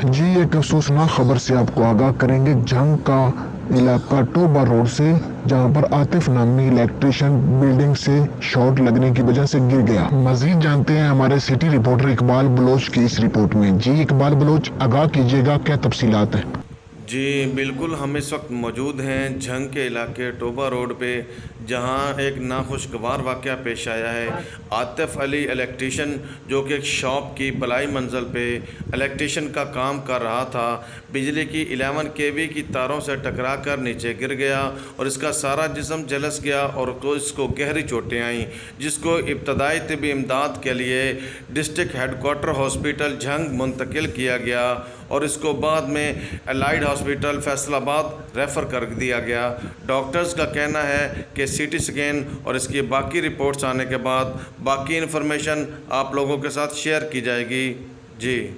जी एक अफसोसनाक खबर से आपको आगाह करेंगे। जंग का इलाका टोबा रोड से, जहां पर आतिफ नामी इलेक्ट्रिशियन बिल्डिंग से शॉर्ट लगने की वजह से गिर गया। मजीद जानते हैं हमारे सिटी रिपोर्टर इकबाल बलोच की इस रिपोर्ट में। जी इकबाल बलोच, आगाह कीजिएगा, क्या तफसीलात हैं? जी बिल्कुल, हम इस वक्त मौजूद हैं झंग के इलाके टोबा रोड पे, जहां एक नाखुशगवार वाक़या पेश आया है। आतिफ अली इलेक्ट्रीशियन, जो कि एक शॉप की बलाई मंजिल पे इलेक्ट्रीशियन का काम कर रहा था, बिजली की 11 kV की तारों से टकरा कर नीचे गिर गया और इसका सारा जिस्म झुलस गया और तो इसको गहरी चोटें आईं, जिसको इब्तदाई तिबी इमदाद के लिए डिस्ट्रिक्ट हेडकोार्टर हॉस्पिटल झंग मुंतकिल किया गया और इसको बाद में एलाइड हॉस्पिटल फैसलाबाद रेफ़र कर दिया गया। डॉक्टर्स का कहना है कि सीटी स्कैन और इसकी बाकी रिपोर्ट्स आने के बाद बाकी इन्फॉर्मेशन आप लोगों के साथ शेयर की जाएगी। जी।